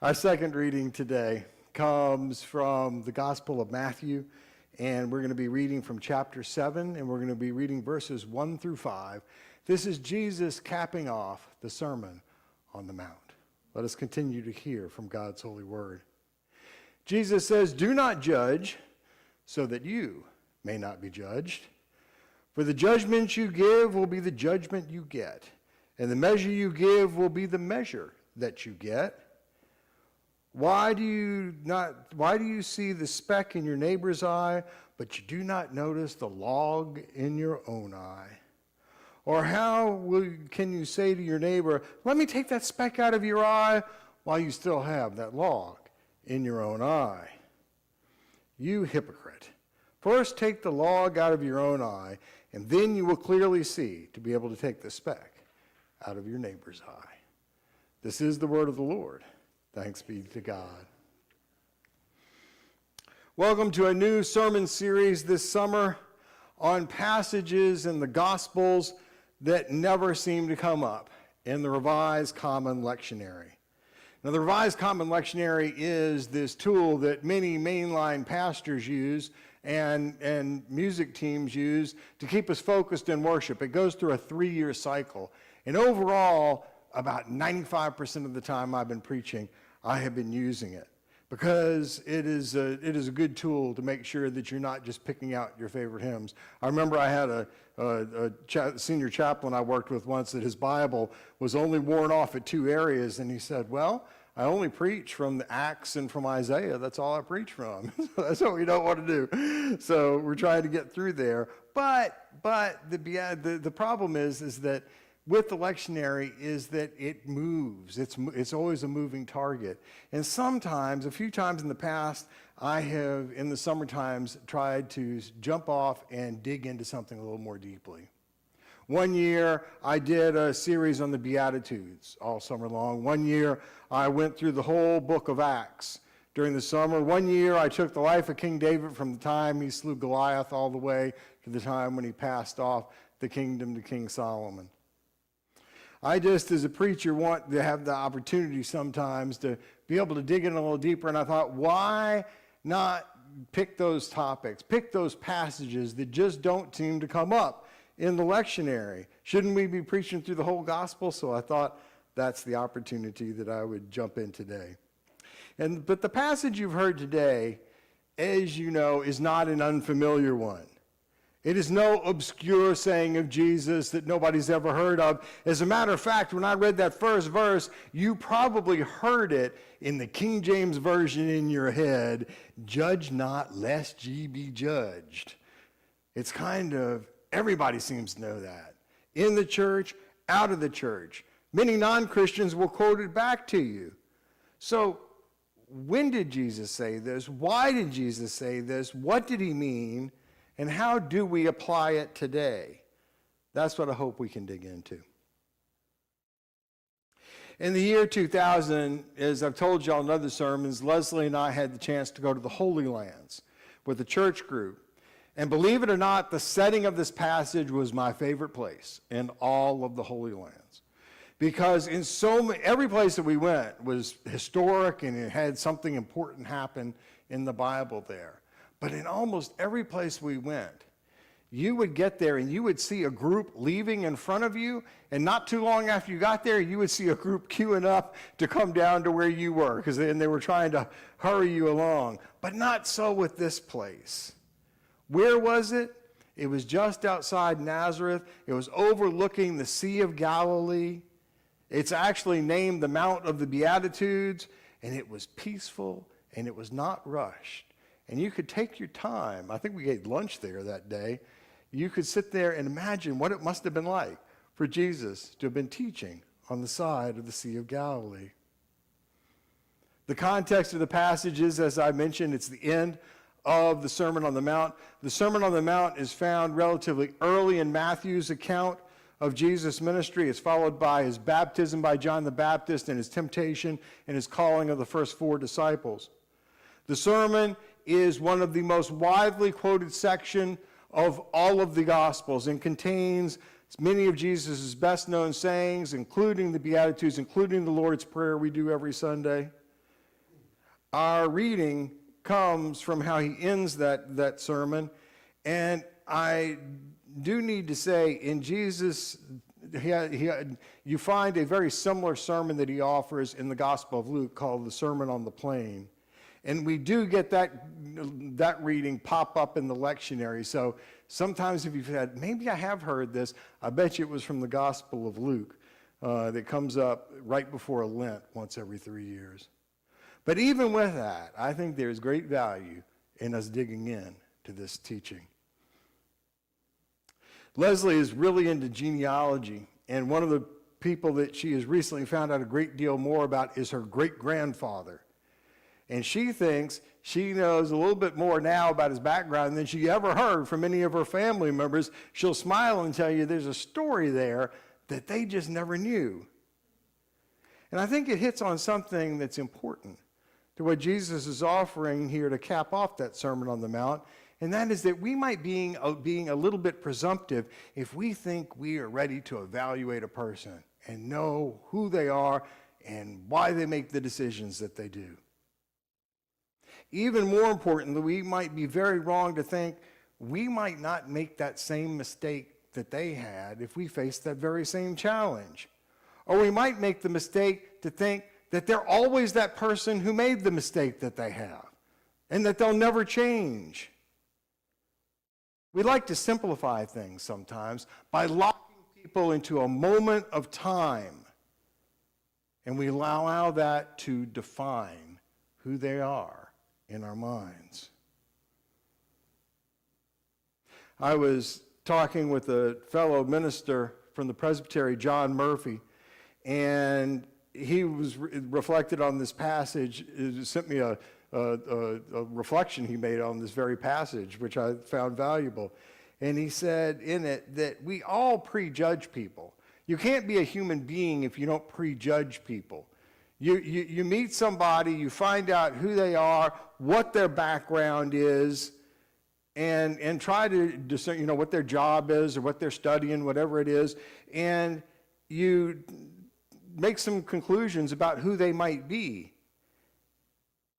Our second reading today comes from the Gospel of Matthew, and we're going to be reading from chapter 7, and we're going to be reading verses 1 through 5. This is Jesus capping off the Sermon on the Mount. Let us continue to hear from God's holy word. Jesus says, "Do not judge, so that you may not be judged. For the judgment you give will be the judgment you get, and the measure you give will be the measure that you get. Why do you see the speck in your neighbor's eye, but you do not notice the log in your own eye? Or can you say to your neighbor, 'Let me take that speck out of your eye,' while you still have that log in your own eye? You hypocrite, first take the log out of your own eye, and then you will clearly see to be able to take the speck out of your neighbor's eye." This is the word of the Lord. Thanks be to God. Welcome to a new sermon series this summer on passages in the Gospels that never seem to come up in the Revised Common Lectionary. Now, the Revised Common Lectionary is this tool that many mainline pastors use and music teams use to keep us focused in worship. It goes through a 3-year cycle. And overall, about 95% of the time I've been preaching, I have been using it because it is a good tool to make sure that you're not just picking out your favorite hymns. I remember I had a senior chaplain I worked with once that his Bible was only worn off at 2 areas, and he said, "Well, I only preach from the Acts and from Isaiah. That's all I preach from." That's what we don't want to do. So we're trying to get through there. But the problem is that with the lectionary is that it moves. It's always a moving target. And sometimes, a few times in the past, I have, in the summer times, tried to jump off and dig into something a little more deeply. One year, I did a series on the Beatitudes all summer long. One year, I went through the whole book of Acts during the summer. One year, I took the life of King David from the time he slew Goliath all the way to the time when he passed off the kingdom to King Solomon. I just, as a preacher, want to have the opportunity sometimes to be able to dig in a little deeper, and I thought, why not pick those topics, pick those passages that just don't seem to come up in the lectionary? Shouldn't we be preaching through the whole gospel? So I thought that's the opportunity that I would jump in today. But the passage you've heard today, as you know, is not an unfamiliar one. It is no obscure saying of Jesus that nobody's ever heard of. As a matter of fact, when I read that first verse, you probably heard it in the King James Version in your head, "Judge not, lest ye be judged." It's kind of, everybody seems to know that. In the church, out of the church. Many non-Christians will quote it back to you. So, when did Jesus say this? Why did Jesus say this? What did he mean? And how do we apply it today? That's what I hope we can dig into. In the year 2000, as I've told y'all in other sermons, Leslie and I had the chance to go to the Holy Lands with a church group. And believe it or not, the setting of this passage was my favorite place in all of the Holy Lands. Because in every place that we went was historic and it had something important happen in the Bible there. But in almost every place we went, you would get there and you would see a group leaving in front of you, and not too long after you got there, you would see a group queuing up to come down to where you were, because they were trying to hurry you along. But not so with this place. Where was it? It was just outside Nazareth. It was overlooking the Sea of Galilee. It's actually named the Mount of the Beatitudes, and it was peaceful and it was not rushed. And you could take your time. I think we ate lunch there that day. You could sit there and imagine what it must have been like for Jesus to have been teaching on the side of the Sea of Galilee. The context of the passage is, as I mentioned, it's the end of the Sermon on the Mount. The Sermon on the Mount is found relatively early in Matthew's account of Jesus' ministry. It's followed by his baptism by John the Baptist and his temptation and his calling of the first 4 disciples. The sermon is one of the most widely quoted section of all of the Gospels and contains many of Jesus' best known sayings, including the Beatitudes, including the Lord's Prayer we do every Sunday. Our reading comes from how he ends that sermon. And I do need to say, in Jesus, you find a very similar sermon that he offers in the Gospel of Luke called the Sermon on the Plain. And we do get that reading pop up in the lectionary. So sometimes if you've said, maybe I have heard this, I bet you it was from the Gospel of Luke that comes up right before Lent once every 3 years. But even with that, I think there's great value in us digging in to this teaching. Leslie is really into genealogy, and one of the people that she has recently found out a great deal more about is her great-grandfather. And she thinks she knows a little bit more now about his background than she ever heard from any of her family members. She'll smile and tell you there's a story there that they just never knew. And I think it hits on something that's important to what Jesus is offering here to cap off that Sermon on the Mount, and that is that we might be being a little bit presumptive if we think we are ready to evaluate a person and know who they are and why they make the decisions that they do. Even more importantly, we might be very wrong to think we might not make that same mistake that they had if we faced that very same challenge. Or we might make the mistake to think that they're always that person who made the mistake that they have, and that they'll never change. We like to simplify things sometimes by locking people into a moment of time, and we allow that to define who they are in our minds. I was talking with a fellow minister from the Presbytery, John Murphy, and he was reflected on this passage. He sent me a reflection he made on this very passage, which I found valuable. And he said in it that we all prejudge people. You can't be a human being if you don't prejudge people. You meet somebody, you find out who they are, what their background is, and try to discern, what their job is or what they're studying, whatever it is, and you make some conclusions about who they might be.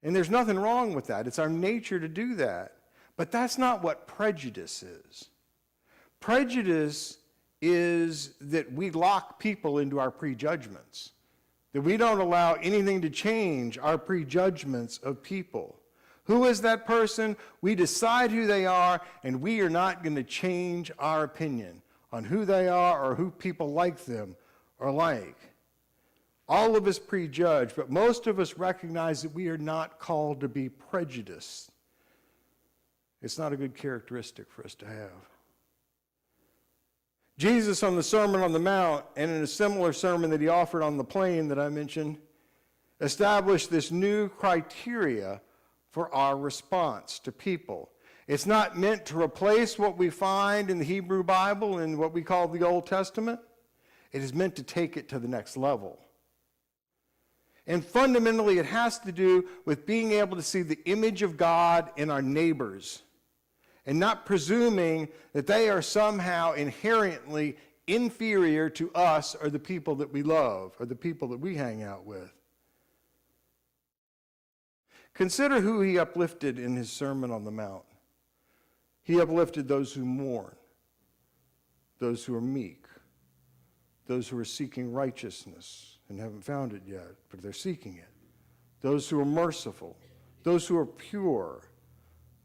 And there's nothing wrong with that. It's our nature to do that. But that's not what prejudice is. Prejudice is that we lock people into our prejudgments, that we don't allow anything to change our prejudgments of people. Who is that person? We decide who they are, and we are not going to change our opinion on who they are or who people like them or like. All of us prejudge, but most of us recognize that we are not called to be prejudiced. It's not a good characteristic for us to have. Jesus on the Sermon on the Mount, and in a similar sermon that he offered on the plain that I mentioned, established this new criteria for our response to people. It's not meant to replace what we find in the Hebrew Bible and what we call the Old Testament. It is meant to take it to the next level. And fundamentally, it has to do with being able to see the image of God in our neighbors and not presuming that they are somehow inherently inferior to us or the people that we love or the people that we hang out with. Consider who he uplifted in his Sermon on the Mount. He uplifted those who mourn, those who are meek, those who are seeking righteousness and haven't found it yet, but they're seeking it. Those who are merciful, those who are pure,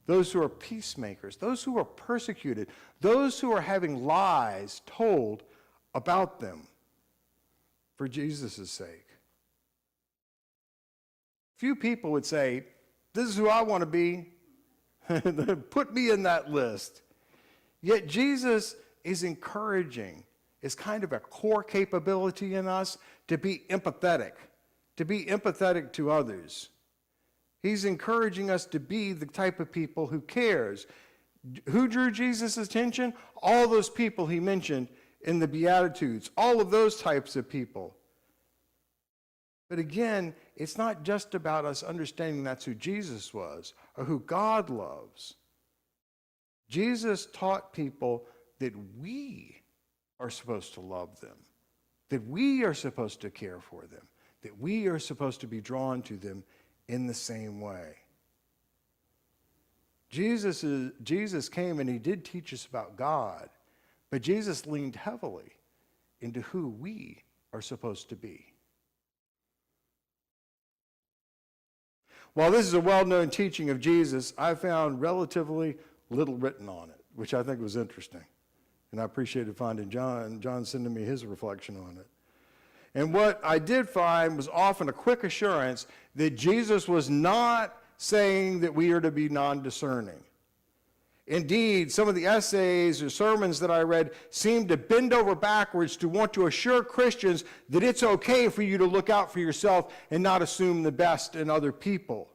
those who are peacemakers, those who are persecuted, those who are having lies told about them for Jesus' sake. Few people would say, this is who I want to be. Put me in that list. Yet Jesus is encouraging, is kind of a core capability in us to be empathetic to others. He's encouraging us to be the type of people who cares. Who drew Jesus' attention? All those people he mentioned in the Beatitudes, all of those types of people. But again, it's not just about us understanding that's who Jesus was or who God loves. Jesus taught people that we are supposed to love them, that we are supposed to care for them, that we are supposed to be drawn to them in the same way. Jesus came and he did teach us about God, but Jesus leaned heavily into who we are supposed to be. While this is a well-known teaching of Jesus, I found relatively little written on it, which I think was interesting. And I appreciated finding John sending me his reflection on it. And what I did find was often a quick assurance that Jesus was not saying that we are to be non-discerning. Indeed, some of the essays or sermons that I read seemed to bend over backwards to want to assure Christians that it's okay for you to look out for yourself and not assume the best in other people.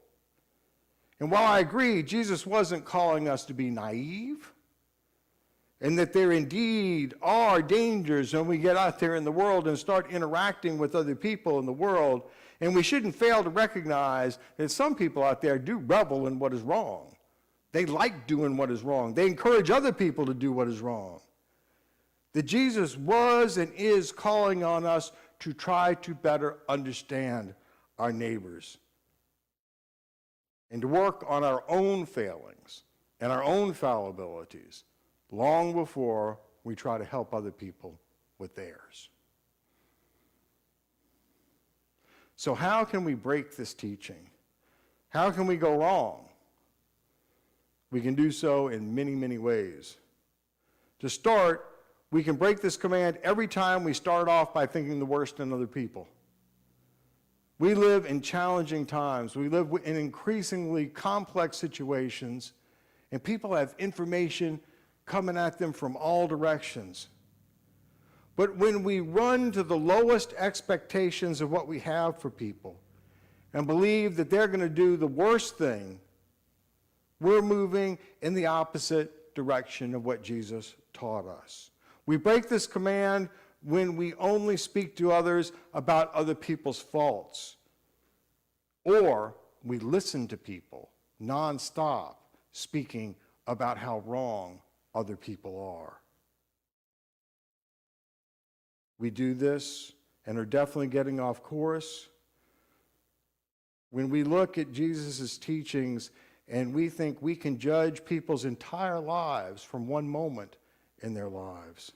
And while I agree, Jesus wasn't calling us to be naive, and that there indeed are dangers when we get out there in the world and start interacting with other people in the world, and we shouldn't fail to recognize that some people out there do revel in what is wrong. They like doing what is wrong. They encourage other people to do what is wrong. That Jesus was and is calling on us to try to better understand our neighbors and to work on our own failings and our own fallibilities long before we try to help other people with theirs. So how can we break this teaching? How can we go wrong? We can do so in many, many ways. To start, we can break this command every time we start off by thinking the worst in other people. We live in challenging times. We live in increasingly complex situations, and people have information coming at them from all directions. But when we run to the lowest expectations of what we have for people and believe that they're going to do the worst thing, we're moving in the opposite direction of what Jesus taught us. We break this command when we only speak to others about other people's faults, or we listen to people nonstop speaking about how wrong other people are. We do this and are definitely getting off course when we look at Jesus' teachings and we think we can judge people's entire lives from one moment in their lives,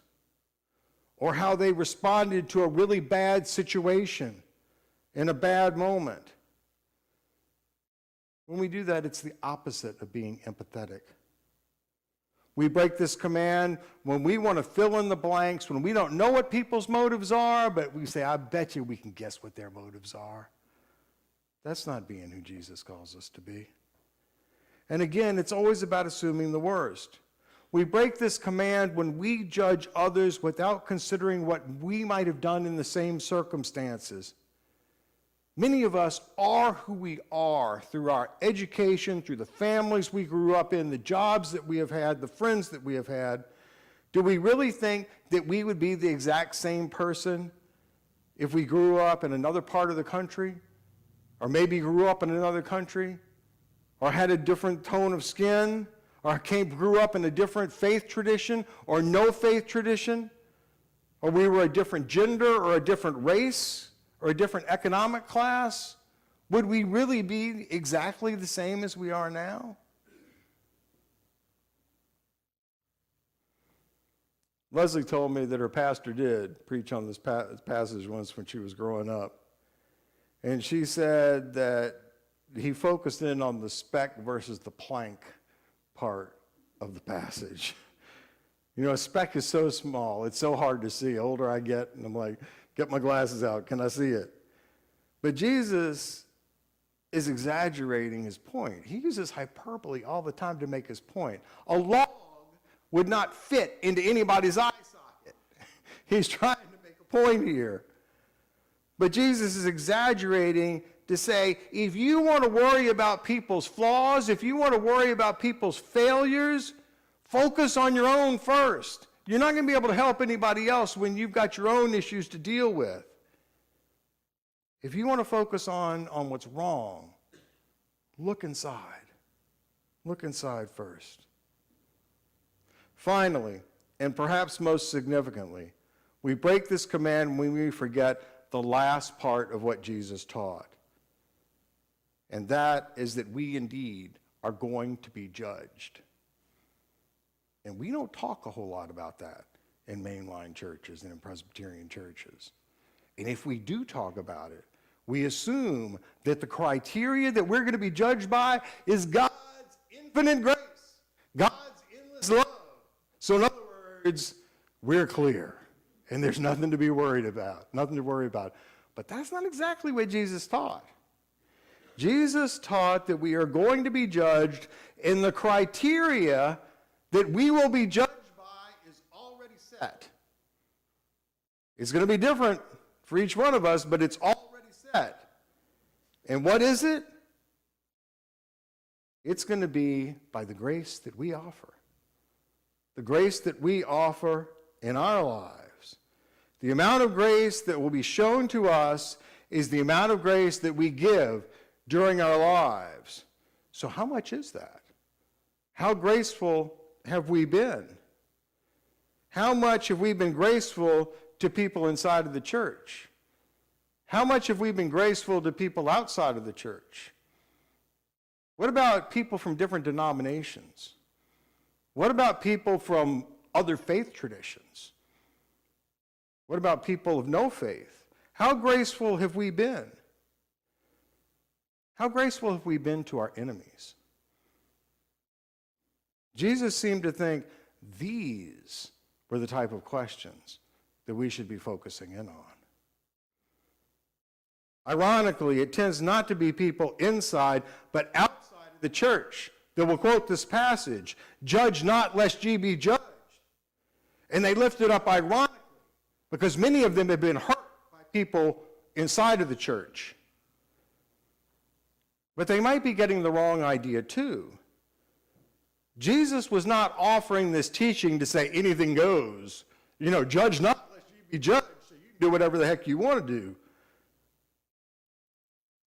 or how they responded to a really bad situation in a bad moment. When we do that, it's the opposite of being empathetic. We break this command when we want to fill in the blanks, when we don't know what people's motives are, but we say, I bet you we can guess what their motives are. That's not being who Jesus calls us to be. And again, it's always about assuming the worst. We break this command when we judge others without considering what we might have done in the same circumstances. Many of us are who we are through our education, through the families we grew up in, the jobs that we have had, the friends that we have had. Do we really think that we would be the exact same person if we grew up in another part of the country, or maybe grew up in another country, or had a different tone of skin, or grew up in a different faith tradition, or no faith tradition, or we were a different gender, or a different race, or a different economic class? Would we really be exactly the same as we are now? Leslie told me that her pastor did preach on this passage once when she was growing up. And she said that he focused in on the speck versus the plank part of the passage. You know, a speck is so small, it's so hard to see. The older I get, and I'm like, get my glasses out, can I see it? But Jesus is exaggerating his point. He uses hyperbole all the time to make his point. A log would not fit into anybody's eye socket. He's trying to make a point here. But Jesus is exaggerating to say, if you want to worry about people's flaws, if you want to worry about people's failures, focus on your own first. You're not going to be able to help anybody else when you've got your own issues to deal with. If you want to focus on what's wrong, look inside. Look inside first. Finally, and perhaps most significantly, we break this command when we forget the last part of what Jesus taught. and that is that we indeed are going to be judged. And we don't talk a whole lot about that in mainline churches and in Presbyterian churches. And if we do talk about it, we assume that the criteria that we're going to be judged by is God's infinite grace, God's endless love. So in other words, we're clear, and there's nothing to be worried about, nothing to worry about. But that's not exactly what Jesus taught. Jesus taught that we are going to be judged, and the criteria that we will be judged by is already set. It's going to be different for each one of us, but it's already set. And what is it? It's going to be by the grace that we offer. The grace that we offer in our lives. The amount of grace that will be shown to us is the amount of grace that we give during our lives. So how much is that? How graceful have we been? How much have we been graceful to people inside of the church? How much have we been graceful to people outside of the church? What about people from different denominations? What about people from other faith traditions? What about people of no faith? How graceful have we been? How graceful have we been to our enemies? Jesus seemed to think these were the type of questions that we should be focusing in on. Ironically, it tends not to be people inside but outside of the church that will quote this passage, "Judge not lest ye be judged." And they lift it up ironically because many of them have been hurt by people inside of the church. But they might be getting the wrong idea too. Jesus was not offering this teaching to say anything goes. Judge not lest ye be judged, so you can do whatever the heck you want to do.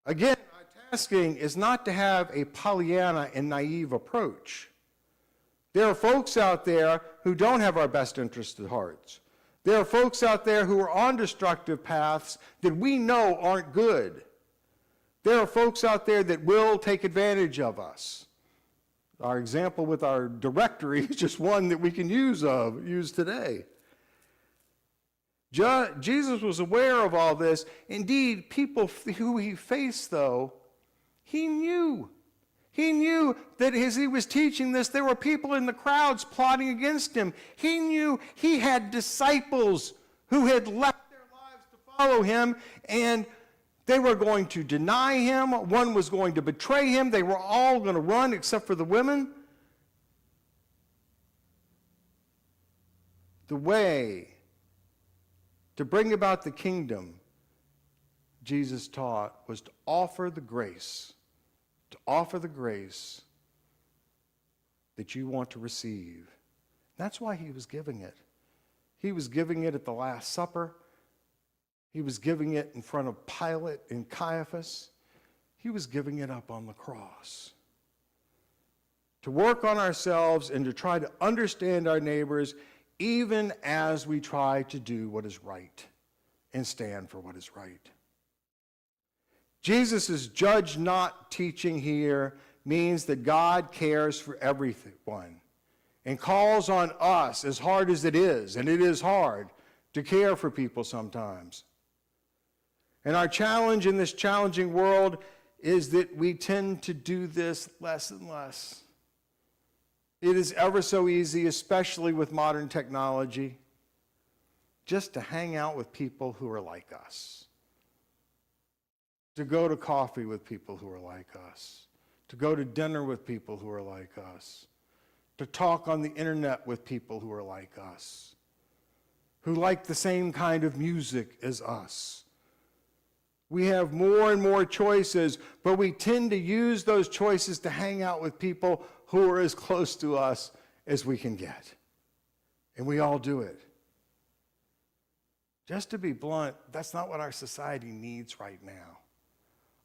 Again, our tasking is not to have a Pollyanna and naive approach. There are folks out there who don't have our best interests at heart. There are folks out there who are on destructive paths that we know aren't good. There are folks out there that will take advantage of us. Our example with our directory is just one that we can use today. Jesus was aware of all this. Indeed, people who he faced, though, he knew. He knew that as he was teaching this, there were people in the crowds plotting against him. He knew he had disciples who had left their lives to follow him, and they were going to deny him. One was going to betray him. They were all going to run except for the women. The way to bring about the kingdom, Jesus taught, was to offer the grace that you want to receive. That's why he was giving it. He was giving it at the Last Supper. He was giving it in front of Pilate and Caiaphas. He was giving it up on the cross. To work on ourselves and to try to understand our neighbors, even as we try to do what is right and stand for what is right. Jesus' judge not teaching here means that God cares for everyone and calls on us, as hard as it is, and it is hard, to care for people sometimes. And our challenge in this challenging world is that we tend to do this less and less. It is ever so easy, especially with modern technology, just to hang out with people who are like us, to go to coffee with people who are like us, to go to dinner with people who are like us, to talk on the internet with people who are like us, who like the same kind of music as us. We have more and more choices, but we tend to use those choices to hang out with people who are as close to us as we can get. And we all do it. Just to be blunt, that's not what our society needs right now.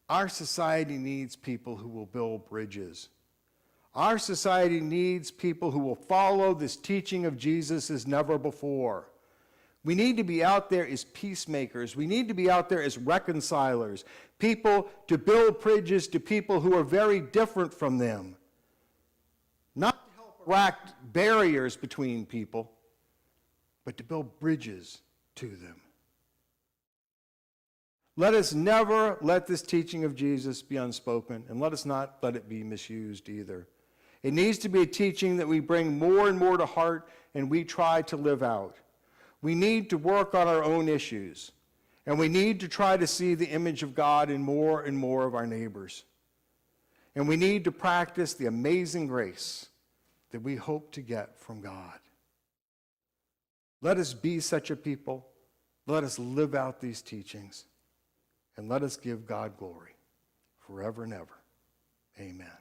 Our society needs people who will build bridges. Our society needs people who will follow this teaching of Jesus as never before. We need to be out there as peacemakers. We need to be out there as reconcilers, people to build bridges to people who are very different from them. Not to help erect barriers between people, but to build bridges to them. Let us never let this teaching of Jesus be unspoken, and let us not let it be misused either. It needs to be a teaching that we bring more and more to heart and we try to live out. We need to work on our own issues, and we need to try to see the image of God in more and more of our neighbors. And we need to practice the amazing grace that we hope to get from God. Let us be such a people. Let us live out these teachings, and let us give God glory forever and ever. Amen.